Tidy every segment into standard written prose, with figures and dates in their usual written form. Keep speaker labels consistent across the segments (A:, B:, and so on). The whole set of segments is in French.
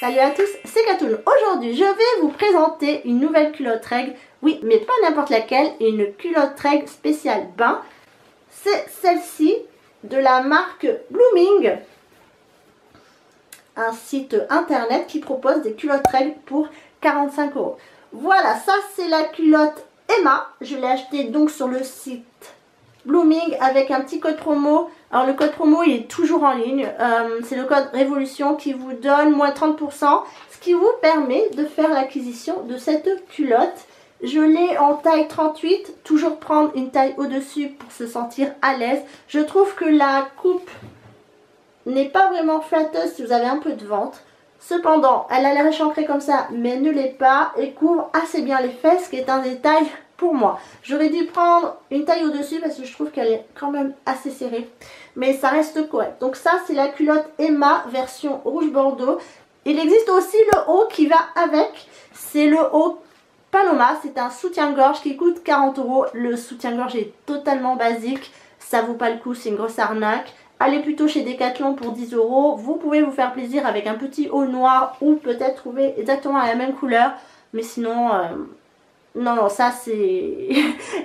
A: Salut à tous, c'est Katoun. Aujourd'hui, je vais vous présenter une nouvelle culotte règle. Oui, mais pas n'importe laquelle, une culotte règle spéciale bain. C'est celle-ci de la marque Blooming, un site internet qui propose des culottes règles pour 45 €. Voilà, ça c'est la culotte Emma. Je l'ai achetée donc sur le site Blooming avec un petit code promo. Alors le code promo il est toujours en ligne, c'est le code Révolution qui vous donne moins 30%, ce qui vous permet de faire l'acquisition de cette culotte. Je l'ai en taille 38, toujours prendre une taille au-dessus pour se sentir à l'aise. Je trouve que la coupe n'est pas vraiment flatteuse si vous avez un peu de ventre. Cependant, elle a l'air échancrée comme ça, mais elle ne l'est pas et couvre assez bien les fesses, ce qui est un détail pour moi. J'aurais dû prendre une taille au-dessus parce que je trouve qu'elle est quand même assez serrée. Mais ça reste correct. Donc ça, c'est la culotte Emma version rouge bordeaux. Il existe aussi le haut qui va avec. C'est le haut Paloma. C'est un soutien-gorge qui coûte 40 €. Le soutien-gorge est totalement basique. Ça vaut pas le coup, c'est une grosse arnaque. Allez plutôt chez Decathlon pour 10 €. Vous pouvez vous faire plaisir avec un petit haut noir ou peut-être trouver exactement la même couleur. Mais sinon... non, ça c'est...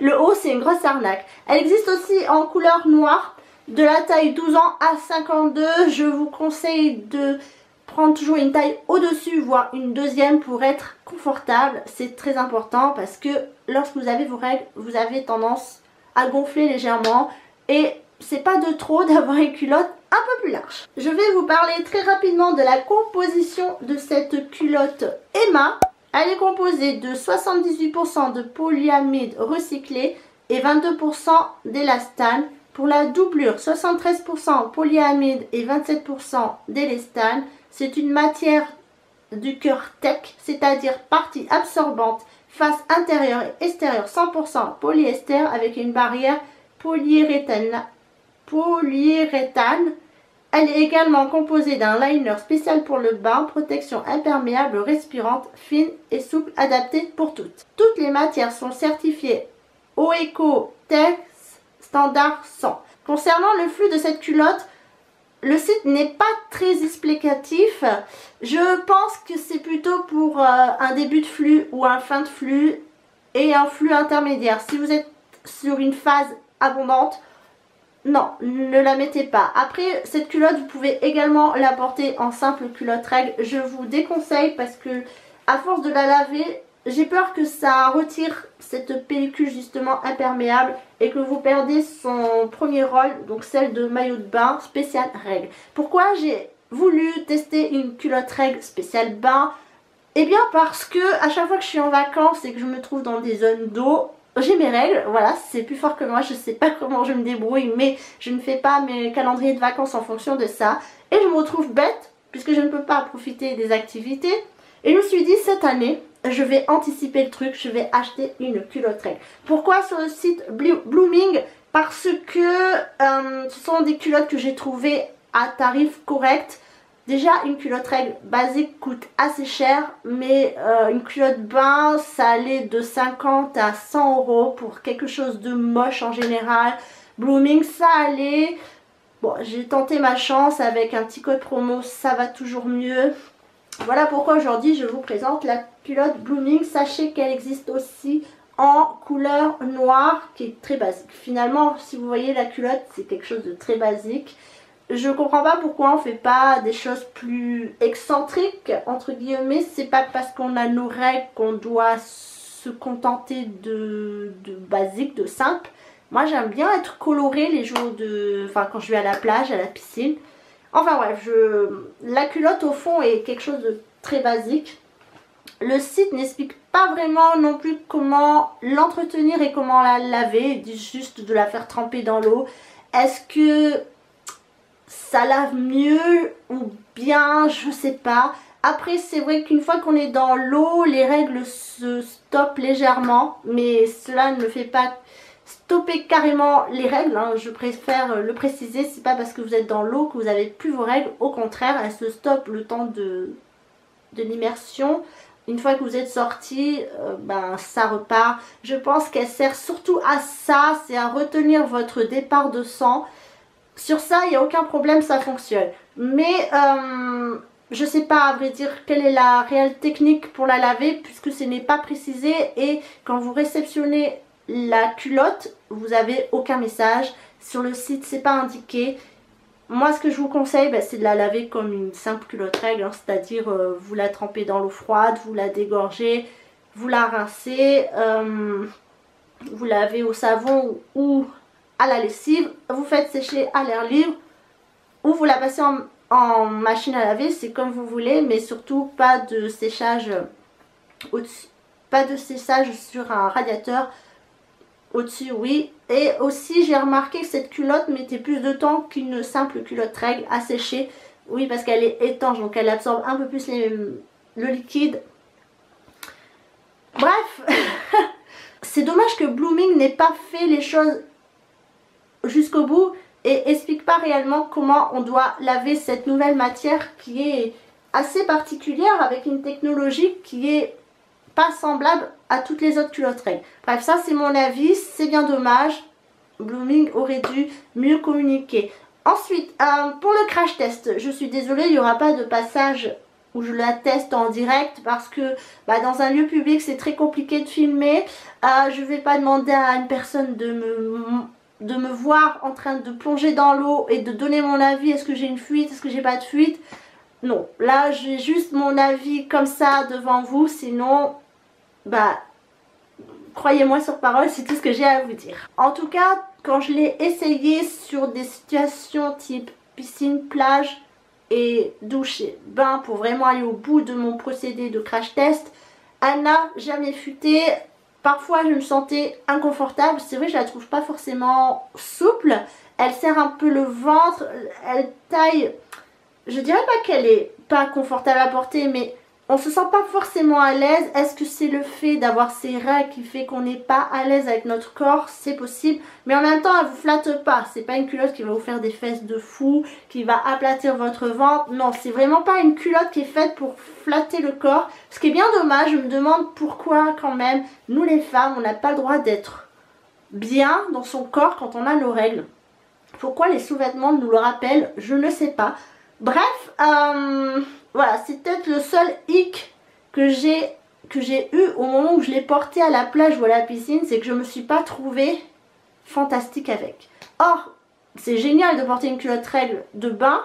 A: le haut c'est une grosse arnaque. Elle existe aussi en couleur noire, de la taille 12 ans à 52. Je vous conseille de prendre toujours une taille au-dessus, voire une deuxième pour être confortable. C'est très important parce que lorsque vous avez vos règles, vous avez tendance à gonfler légèrement. Et c'est pas de trop d'avoir une culotte un peu plus large. Je vais vous parler très rapidement de la composition de cette culotte Emma. Elle est composée de 78% de polyamide recyclé et 22% d'élastane. Pour la doublure, 73% polyamide et 27% d'élastane. C'est une matière du cœur tech, c'est-à-dire partie absorbante, face intérieure et extérieure 100% polyester avec une barrière polyuréthane. Elle est également composée d'un liner spécial pour le bain, protection imperméable, respirante, fine et souple, adaptée pour toutes. Toutes les matières sont certifiées OECO-TEX standard 100. Concernant le flux de cette culotte, le site n'est pas très explicatif. Je pense que c'est plutôt pour un début de flux ou un fin de flux et un flux intermédiaire. Si vous êtes sur une phase abondante, non, ne la mettez pas. Après, cette culotte, vous pouvez également la porter en simple culotte règle. Je vous déconseille parce que à force de la laver, j'ai peur que ça retire cette pellicule justement imperméable et que vous perdez son premier rôle, donc celle de maillot de bain spécial règle. Pourquoi j'ai voulu tester une culotte règle spéciale bain? Eh bien parce que à chaque fois que je suis en vacances et que je me trouve dans des zones d'eau, j'ai mes règles, voilà, c'est plus fort que moi, je sais pas comment je me débrouille, mais je ne fais pas mes calendriers de vacances en fonction de ça. Et je me retrouve bête, puisque je ne peux pas profiter des activités. Et je me suis dit, cette année, je vais anticiper le truc, je vais acheter une culotte règle. Pourquoi sur le site Blooming? Parce que ce sont des culottes que j'ai trouvées à tarif correct. Déjà, une culotte règle basique coûte assez cher, mais une culotte bain, ça allait de 50 à 100 € pour quelque chose de moche en général. Blooming, ça allait. Bon, j'ai tenté ma chance avec un petit code promo, ça va toujours mieux. Voilà pourquoi aujourd'hui, je vous présente la culotte Blooming. Sachez qu'elle existe aussi en couleur noire, qui est très basique. Finalement, si vous voyez la culotte, c'est quelque chose de très basique. Je comprends pas pourquoi on fait pas des choses plus excentriques, entre guillemets. C'est pas parce qu'on a nos règles qu'on doit se contenter de basique, de simple. Moi j'aime bien être colorée les jours de... Enfin quand je vais à la plage, à la piscine. Enfin bref, la culotte au fond est quelque chose de très basique. Le site n'explique pas vraiment non plus comment l'entretenir et comment la laver. Il dit juste de la faire tremper dans l'eau. Est-ce que ça lave mieux ou bien, je sais pas. Après c'est vrai qu'une fois qu'on est dans l'eau, les règles se stoppent légèrement, mais cela ne fait pas stopper carrément les règles, hein. Je préfère le préciser, c'est pas parce que vous êtes dans l'eau que vous n'avez plus vos règles, au contraire elles se stoppent le temps de l'immersion. Une fois que vous êtes sorti, ben ça repart. Je pense qu'elle sert surtout à ça, c'est à retenir votre départ de sang. Sur ça, il n'y a aucun problème, ça fonctionne. Mais Je sais pas à vrai dire quelle est la réelle technique pour la laver puisque ce n'est pas précisé et quand vous réceptionnez la culotte, vous avez aucun message. Sur le site, c'est pas indiqué. Moi, ce que je vous conseille, c'est de la laver comme une simple culotte règle, hein, c'est-à-dire vous la trempez dans l'eau froide, vous la dégorgez, vous la rincez, vous lavez au savon ou à la lessive, vous faites sécher à l'air libre ou vous la passez en machine à laver, c'est comme vous voulez, mais surtout pas de séchage au-dessus, pas de séchage sur un radiateur. Au-dessus, oui. Et aussi, j'ai remarqué que cette culotte mettait plus de temps qu'une simple culotte règle à sécher. Oui, parce qu'elle est étanche, donc elle absorbe un peu plus le liquide. Bref, c'est dommage que Blooming n'ait pas fait les choses jusqu'au bout et explique pas réellement comment on doit laver cette nouvelle matière qui est assez particulière avec une technologie qui est pas semblable à toutes les autres culottes règles. Bref, ça c'est mon avis, c'est bien dommage. Blooming aurait dû mieux communiquer. Ensuite, pour le crash test, je suis désolée, il n'y aura pas de passage où je la teste en direct parce que dans un lieu public c'est très compliqué de filmer. Je ne vais pas demander à une personne de me voir en train de plonger dans l'eau et de donner mon avis. Est-ce que j'ai une fuite, est-ce que j'ai pas de fuite? Non, là j'ai juste mon avis comme ça devant vous, sinon croyez-moi sur parole, c'est tout ce que j'ai à vous dire. En tout cas, quand je l'ai essayé sur des situations type piscine, plage et douche et bain pour vraiment aller au bout de mon procédé de crash test, elle n'a jamais fuité. Parfois je me sentais inconfortable, c'est vrai je la trouve pas forcément souple, elle serre un peu le ventre, elle taille, je dirais pas qu'elle est pas confortable à porter mais on se sent pas forcément à l'aise. Est-ce que c'est le fait d'avoir ces règles qui fait qu'on n'est pas à l'aise avec notre corps? C'est possible, mais en même temps elle vous flatte pas, c'est pas une culotte qui va vous faire des fesses de fou, qui va aplatir votre ventre, non, c'est vraiment pas une culotte qui est faite pour flatter le corps, ce qui est bien dommage. Je me demande pourquoi quand même, nous les femmes, on n'a pas le droit d'être bien dans son corps quand on a nos règles. Pourquoi les sous-vêtements nous le rappellent, je ne sais pas. Bref, voilà, c'est peut-être le seul hic que j'ai eu au moment où je l'ai porté à la plage ou à la piscine, c'est que je me suis pas trouvée fantastique avec. Or, c'est génial de porter une culotte règle de bain,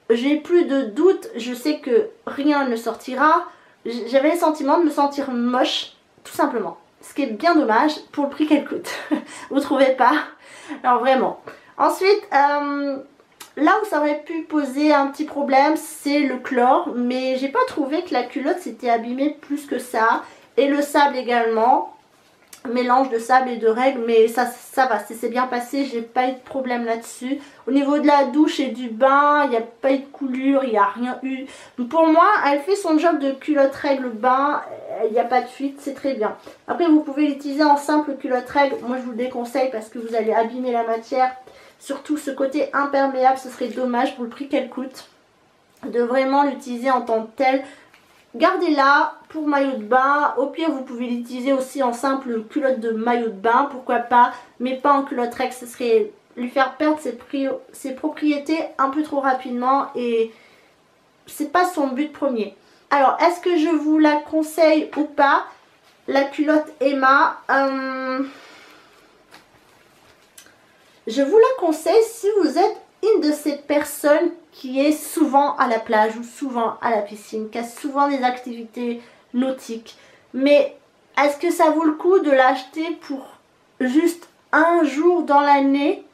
A: j'ai plus de doute, je sais que rien ne sortira, j'avais le sentiment de me sentir moche, tout simplement. Ce qui est bien dommage pour le prix qu'elle coûte, vous trouvez pas? Alors vraiment. Ensuite, là où ça aurait pu poser un petit problème, c'est le chlore, mais j'ai pas trouvé que la culotte s'était abîmée plus que ça. Et le sable également, mélange de sable et de règles, mais ça va, c'est bien passé, j'ai pas eu de problème là-dessus. Au niveau de la douche et du bain, il n'y a pas eu de coulure, il n'y a rien eu. Donc pour moi, elle fait son job de culotte règle bain, il n'y a pas de fuite, c'est très bien. Après, vous pouvez l'utiliser en simple culotte règle, moi je vous le déconseille parce que vous allez abîmer la matière. Surtout ce côté imperméable, ce serait dommage pour le prix qu'elle coûte de vraiment l'utiliser en tant que telle. Gardez-la pour maillot de bain. Au pire, vous pouvez l'utiliser aussi en simple culotte de maillot de bain, pourquoi pas. Mais pas en culotte règle, ce serait lui faire perdre ses propriétés un peu trop rapidement. Et c'est pas son but premier. Alors, est-ce que je vous la conseille ou pas? La culotte Emma, je vous la conseille si vous êtes une de ces personnes qui est souvent à la plage ou souvent à la piscine, qui a souvent des activités nautiques. Mais est-ce que ça vaut le coup de l'acheter pour juste un jour dans l'année?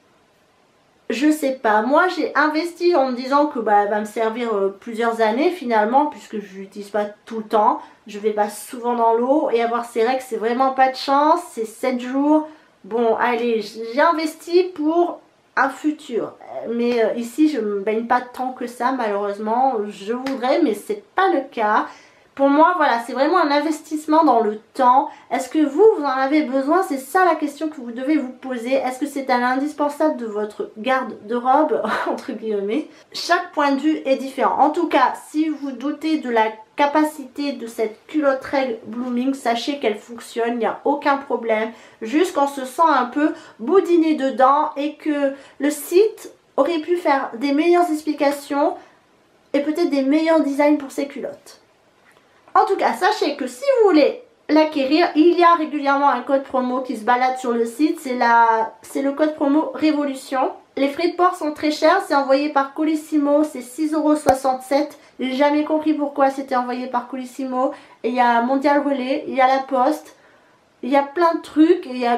A: Je sais pas. Moi j'ai investi en me disant que elle va me servir plusieurs années finalement, puisque je l'utilise pas tout le temps. Je vais pas souvent dans l'eau et avoir ces règles, c'est vraiment pas de chance. C'est 7 jours. Bon, allez, j'ai investi pour un futur. Mais ici, je ne me baigne pas tant que ça, malheureusement. Je voudrais, mais c'est pas le cas. Pour moi, voilà, c'est vraiment un investissement dans le temps. Est-ce que vous en avez besoin? C'est ça la question que vous devez vous poser. Est-ce que c'est un indispensable de votre garde-robe, entre guillemets? Chaque point de vue est différent. En tout cas, si vous doutez de la capacité de cette culotte règle Blooming, sachez qu'elle fonctionne, il n'y a aucun problème. Juste qu'on se sent un peu boudiné dedans et que le site aurait pu faire des meilleures explications et peut-être des meilleurs designs pour ces culottes. En tout cas, sachez que si vous voulez l'acquérir, il y a régulièrement un code promo qui se balade sur le site, c'est le code promo Révolution. Les frais de port sont très chers, c'est envoyé par Colissimo, c'est 6,67 €. J'ai jamais compris pourquoi c'était envoyé par Colissimo. Et il y a Mondial Relais, il y a la Poste, il y a plein de trucs, il y a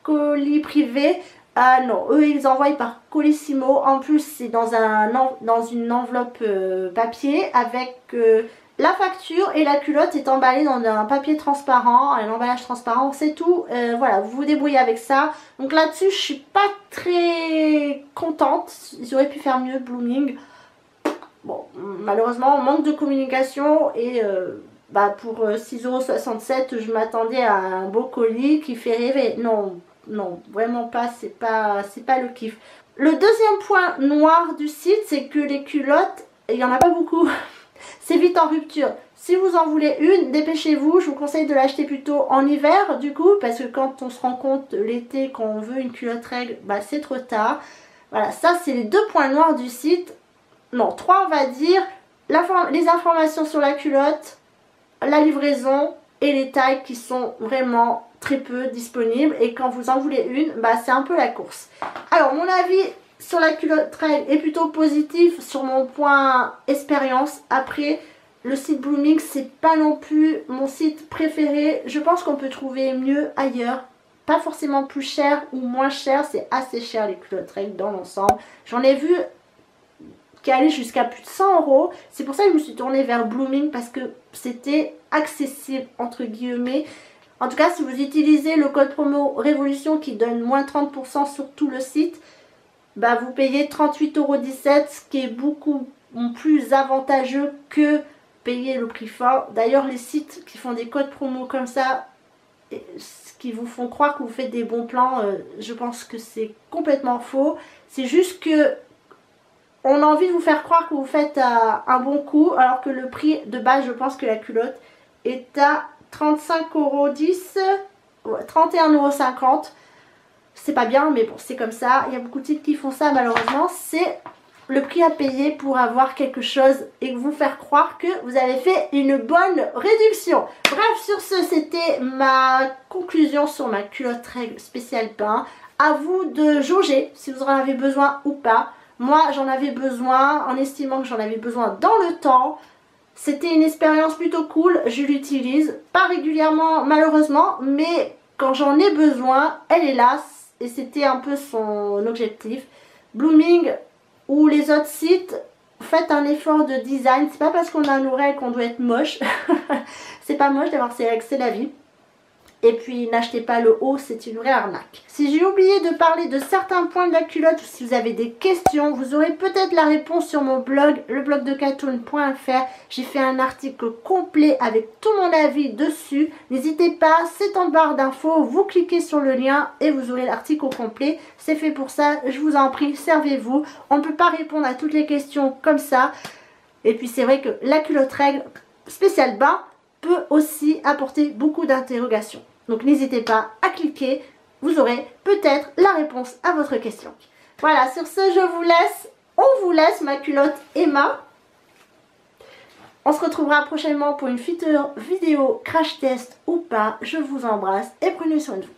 A: colis privé. Ah non, eux ils envoient par Colissimo. En plus c'est dans une enveloppe papier avec la facture, et la culotte est emballée dans un papier transparent, un emballage transparent, c'est tout. Voilà, vous vous débrouillez avec ça. Donc là-dessus je suis pas très contente, ils auraient pu faire mieux Blooming. Bon, malheureusement manque de communication, et pour 6,67 € je m'attendais à un beau colis qui fait rêver. Non, non, vraiment pas, c'est pas le kiff. Le deuxième point noir du site, c'est que les culottes, il n'y en a pas beaucoup. C'est vite en rupture. Si vous en voulez une, dépêchez-vous. Je vous conseille de l'acheter plutôt en hiver du coup, parce que quand on se rend compte l'été qu'on veut une culotte règle, bah c'est trop tard. Voilà, ça c'est les deux points noirs du site. Non, trois on va dire. Les informations sur la culotte, la livraison et les tailles qui sont vraiment très peu disponibles. Et quand vous en voulez une, bah c'est un peu la course. Alors mon avis sur la culotte règle est plutôt positif sur mon point expérience. Après, le site Blooming, c'est pas non plus mon site préféré. Je pense qu'on peut trouver mieux ailleurs. Pas forcément plus cher ou moins cher, c'est assez cher les culottes règles dans l'ensemble. J'en ai vu qui allaient jusqu'à plus de 100 €. C'est pour ça que je me suis tournée vers Blooming, parce que c'était accessible entre guillemets. En tout cas, si vous utilisez le code promo Révolution qui donne moins 30% sur tout le site, bah vous payez 38,17 €, ce qui est beaucoup plus avantageux que payer le prix fort. D'ailleurs, les sites qui font des codes promo comme ça, qui vous font croire que vous faites des bons plans, je pense que c'est complètement faux. C'est juste que on a envie de vous faire croire que vous faites un bon coup, alors que le prix de base, je pense que la culotte est à 35,10 €, ouais, 31,50 €. C'est pas bien, mais bon, c'est comme ça. Il y a beaucoup de sites qui font ça, malheureusement. C'est le prix à payer pour avoir quelque chose et vous faire croire que vous avez fait une bonne réduction. Bref, sur ce, c'était ma conclusion sur ma culotte règle spéciale bain. À vous de jauger si vous en avez besoin ou pas. Moi, j'en avais besoin en estimant que j'en avais besoin dans le temps. C'était une expérience plutôt cool. Je l'utilise pas régulièrement, malheureusement, mais quand j'en ai besoin, elle est là. Et c'était un peu son objectif. Blooming ou les autres sites, faites un effort de design. C'est pas parce qu'on a nos règles qu'on doit être moche. C'est pas moche d'avoir ses règles, c'est la vie. Et puis n'achetez pas le haut, c'est une vraie arnaque. Si j'ai oublié de parler de certains points de la culotte, ou si vous avez des questions, vous aurez peut-être la réponse sur mon blog, leblogdecatoon.fr. J'ai fait un article complet avec tout mon avis dessus. N'hésitez pas, c'est en barre d'infos, vous cliquez sur le lien et vous aurez l'article au complet. C'est fait pour ça, je vous en prie, servez-vous. On ne peut pas répondre à toutes les questions comme ça. Et puis c'est vrai que la culotte règle spéciale bain peut aussi apporter beaucoup d'interrogations. Donc n'hésitez pas à cliquer, vous aurez peut-être la réponse à votre question. Voilà, sur ce, je vous laisse. On vous laisse, ma culotte Emma. On se retrouvera prochainement pour une future vidéo crash test ou pas. Je vous embrasse et prenez soin de vous.